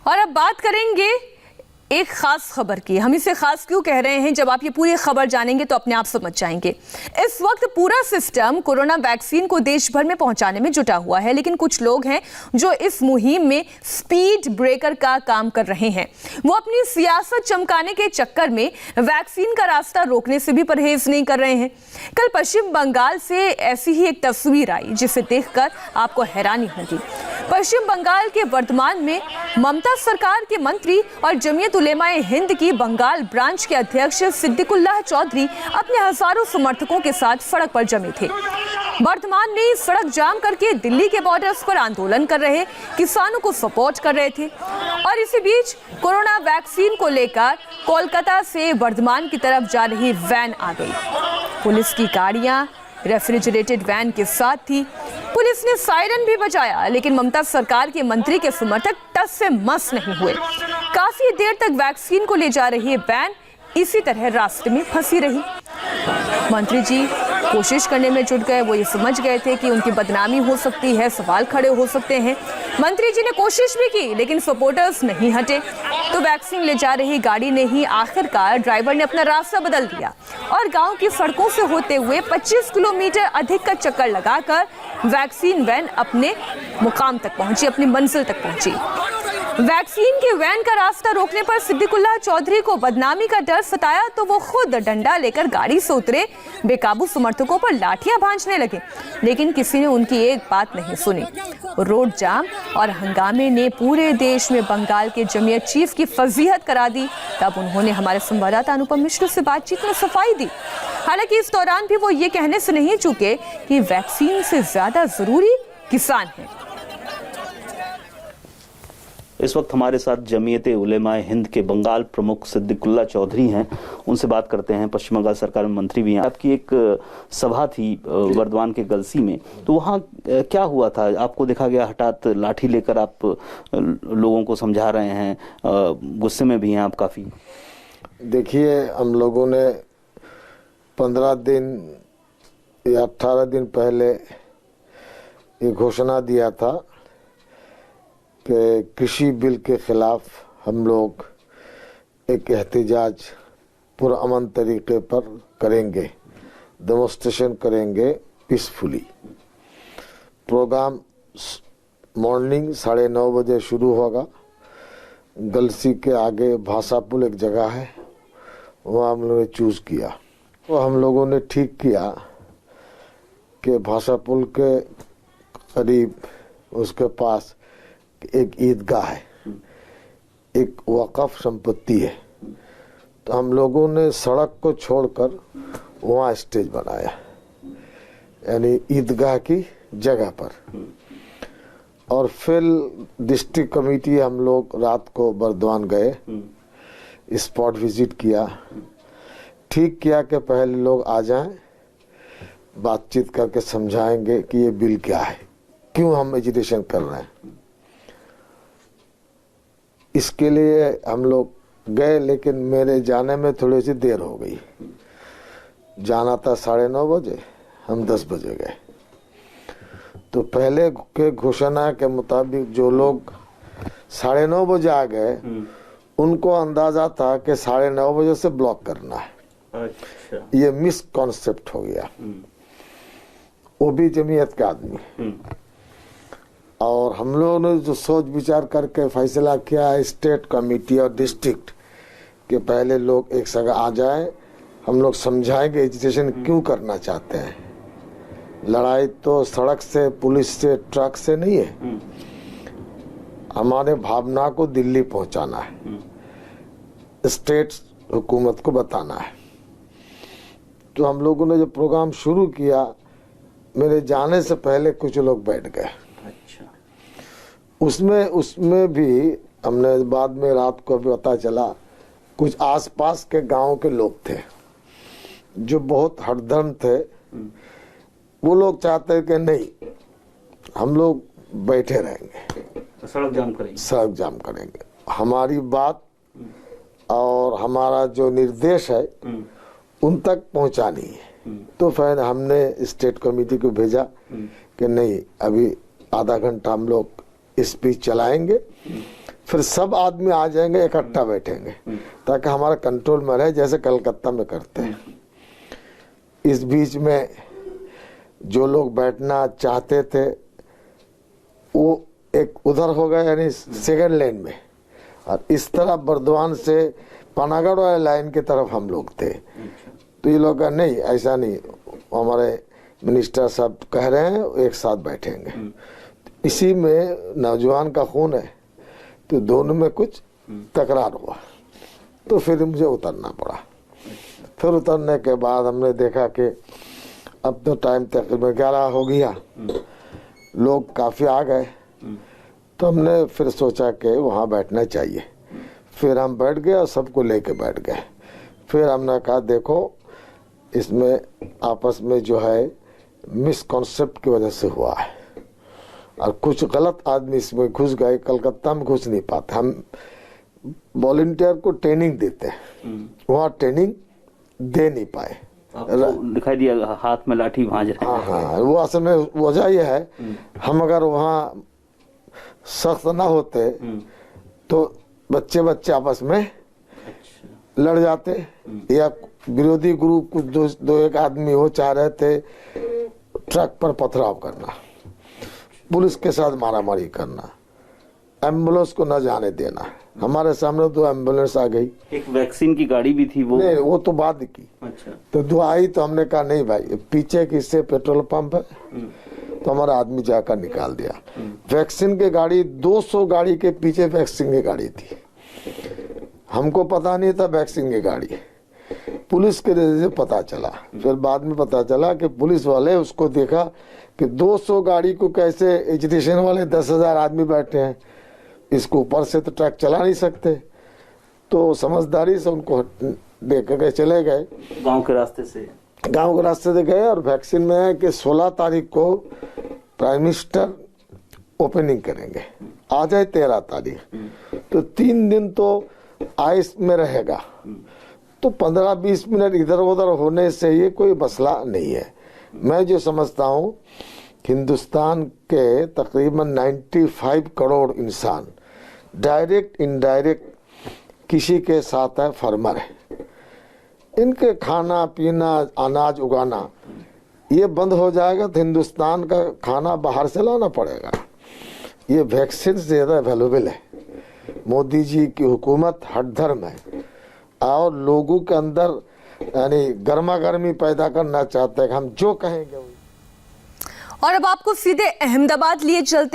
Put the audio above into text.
और अब बात करेंगे एक खास खबर की। हम इसे खास क्यों कह रहे हैं, जब आप ये पूरी खबर जानेंगे तो अपने आप समझ जाएंगे। इस वक्त पूरा सिस्टम कोरोना वैक्सीन को देश भर में पहुंचाने में जुटा हुआ है, लेकिन कुछ लोग हैं जो इस मुहिम में स्पीड ब्रेकर का काम कर रहे हैं। वो अपनी सियासत चमकाने के चक्कर में वैक्सीन का रास्ता रोकने से भी परहेज नहीं कर रहे हैं। कल पश्चिम बंगाल से ऐसी ही एक तस्वीर आई जिसे देखकर आपको हैरानी होगी। पश्चिम बंगाल के वर्धमान में ममता सरकार के मंत्री और जमीयत उलेमाए हिंद की बंगाल ब्रांच के अध्यक्ष सिद्दीकुल्लाह चौधरी अपने हजारों समर्थकों के साथ सड़क पर जमे थे। वर्धमान में सड़क जाम करके दिल्ली के बॉर्डर्स पर आंदोलन कर रहे किसानों को सपोर्ट कर रहे थे। और इसी बीच कोरोना वैक्सीन को लेकर कोलकाता से वर्धमान की तरफ जा रही वैन आ गई। पुलिस की गाड़ियां रेफ्रिजरेटेड वैन के साथ थी। पुलिस ने सायरन भी बजाया, लेकिन ममता सरकार के मंत्री के समर्थक टस से मस नहीं हुए। काफी देर तक वैक्सीन को ले जा रही वैन इसी तरह रास्ते में फंसी रही। मंत्री जी कोशिश करने में जुट गए। वो ये समझ गए थे कि उनकी बदनामी हो सकती है, सवाल खड़े हो सकते हैं। मंत्री जी ने कोशिश भी की, लेकिन सपोर्टर्स नहीं हटे। तो वैक्सीन ले जा रही गाड़ी ने ही आखिरकार ड्राइवर ने अपना रास्ता बदल दिया और गांव की सड़कों से होते हुए 25 किलोमीटर अधिक का चक्कर लगाकर वैक्सीन वैन अपने मुकाम तक पहुंची, अपनी मंजिल तक पहुंची। वैक्सीन के वैन का रास्ता रोकने पर सिद्दीकुल्लाह चौधरी को बदनामी का डर सताया तो वो खुद डंडा लेकर गाड़ी से उतरे, बेकाबू समर्थकों पर लाठियां भांजने लगे, लेकिन किसी ने उनकी एक बात नहीं सुनी। रोड जाम और हंगामे ने पूरे देश में बंगाल के जमीयत चीफ की फजीहत करा दी। तब उन्होंने हमारे संवाददाता अनुपम मिश्र से बातचीत में सफाई दी। हालांकि इस दौरान भी वो ये कहने से नहीं चूके कि वैक्सीन से ज्यादा जरूरी किसान है। इस वक्त हमारे साथ जमीयत उलेमाए हिंद के बंगाल प्रमुख सिद्दीकुल्लाह चौधरी हैं। उनसे बात करते हैं। पश्चिम बंगाल सरकार में मंत्री भी हैं। आपकी एक सभा थी वर्धमान के गलसी में, तो वहाँ क्या हुआ था? आपको देखा गया हठात लाठी लेकर आप लोगों को समझा रहे हैं, गुस्से में भी हैं आप काफी। देखिए, हम लोगों ने 15 दिन या 18 दिन पहले ये घोषणा दिया था कि कृषि बिल के खिलाफ हम लोग एक एहतजाज पुरअमन तरीके पर करेंगे, डेमोन्स्ट्रेशन करेंगे पीसफुली। प्रोग्राम मॉर्निंग 9:30 बजे शुरू होगा। गलसी के आगे भाषापुल एक जगह है, वहाँ हम लोगों ने चूज किया। तो हम लोगों ने ठीक किया कि भाषापुल के करीब उसके पास एक ईदगाह है, एक वक़फ़ संपत्ति है। तो हम लोगों ने सड़क को छोड़कर वहाँ स्टेज बनाया, यानी ईदगाह की जगह पर। और फिर डिस्ट्रिक्ट कमेटी हम लोग रात को बर्दवान गए, स्पॉट विजिट किया, ठीक किया कि पहले लोग आ जाएं, बातचीत करके समझाएंगे कि ये बिल क्या है, क्यों हम एजिटेशन कर रहे हैं। इसके लिए हम लोग गए, लेकिन मेरे जाने में थोड़ी सी देर हो गई। जाना था 9:30 बजे, हम 10 बजे गए। तो पहले के घोषणा के मुताबिक जो लोग 9:30 बजे आ गए, उनको अंदाजा था कि 9:30 बजे से ब्लॉक करना है। अच्छा। ये मिसकॉन्सेप्ट हो गया। वो भी जमीयत के आदमी। और हम लोगों ने जो सोच विचार करके फैसला किया है, स्टेट कमेटी और डिस्ट्रिक्ट के पहले लोग एक जगह आ जाए, हम लोग समझाएंगे एजुकेशन क्यों करना चाहते हैं। लड़ाई तो सड़क से, पुलिस से, ट्रक से नहीं है। हमारे भावना को दिल्ली पहुंचाना है, स्टेट हुकूमत को बताना है। तो हम लोगों ने जो प्रोग्राम शुरू किया, मेरे जाने से पहले कुछ लोग बैठ गए। उसमें भी हमने बाद में रात को भी पता चला, कुछ आसपास के गांव के लोग थे जो बहुत हरदम थे। वो लोग चाहते कि नहीं, हम लोग बैठे रहेंगे, सड़क जाम करेंगे। हमारी बात और हमारा जो निर्देश है उन तक पहुंचानी है। तो फिर हमने स्टेट कमेटी को भेजा कि नहीं, अभी आधा घंटा हम लोग स्पीच चलाएंगे, फिर सब आदमी आ जाएंगे, इकट्ठा बैठेंगे ताकि हमारा कंट्रोल में रहे, जैसे कलकत्ता में करते हैं। इस बीच में जो लोग बैठना चाहते थे वो एक उधर हो गए, यानी सेकंड लेन में, और इस तरफ बर्दवान से पानागढ़ वाले लाइन की तरफ हम लोग थे। तो ये लोग नहीं, ऐसा नहीं, हमारे मिनिस्टर साहब कह रहे हैं एक साथ बैठेंगे। इसी में नौजवान का खून है, तो दोनों में कुछ तकरार हुआ, तो फिर मुझे उतरना पड़ा। फिर उतरने के बाद हमने देखा कि अब तो टाइम तकरीबन 11 हो गया, लोग काफी आ गए, तो हमने फिर सोचा कि वहाँ बैठना चाहिए। फिर हम बैठ गए और सबको लेके बैठ गए। फिर हमने कहा देखो इसमें आपस में जो है मिसकॉन्सेप्ट की वजह से हुआ है, और कुछ गलत आदमी इसमें घुस गए। कलकत्ता में घुस नहीं पाते, हम वॉलंटियर को ट्रेनिंग देते हैं, वहाँ ट्रेनिंग दे नहीं पाए। दिखाई दिया हाथ में लाठी भांज रहे हैं। हाँ, वो असल में वजह यह है, हम अगर वहाँ सख्त ना होते तो बच्चे आपस में लड़ जाते, या विरोधी ग्रुप कुछ दो एक आदमी वो चाह रहे थे ट्रक पर पथराव करना, पुलिस के साथ मारामारी करना, एम्बुलेंस को न जाने देना। हमारे सामने 2 एम्बुलेंस आ गई, एक वैक्सीन की गाड़ी भी थी वो। नहीं, वो तो बाद की। अच्छा। तो 2 आई, तो हमने कहा नहीं भाई, पीछे किससे पेट्रोल पंप है, तो हमारा आदमी जाकर निकाल दिया। वैक्सीन की गाड़ी 200 गाड़ी के पीछे वैक्सीन की गाड़ी थी, हमको पता नहीं था वैक्सीन की गाड़ी, पुलिस के नजर से पता चला। फिर बाद में पता चला कि पुलिस वाले उसको देखा कि 200 गाड़ी को कैसे, एजुकेशन वाले 10,000 आदमी बैठे हैं, इसको ऊपर से तो ट्रक चला नहीं सकते, तो समझदारी से उनको देख के चले गए। गांव के रास्ते से गए, और वैक्सीन में है कि 16 तारीख को प्राइम मिनिस्टर ओपनिंग करेंगे, आ जाए 13 तारीख, तो 3 दिन तो आइस में रहेगा, तो 15-20 मिनट इधर उधर होने से ये कोई मसला नहीं है। मैं जो समझता हूँ, हिंदुस्तान के तकरीबन 95 करोड़ इंसान डायरेक्ट इनडायरेक्ट किसी के साथ है, फार्मर है, इनके खाना पीना अनाज उगाना ये बंद हो जाएगा तो हिंदुस्तान का खाना बाहर से लाना पड़ेगा। ये वैक्सीन ज़्यादा अवेलेबल है, मोदी जी की हुकूमत हट धर्म है, और लोगों के अंदर यानी गर्मा गर्मी पैदा करना चाहते हैं, हम जो कहेंगे। और अब आपको सीधे अहमदाबाद लिए चलते हैं।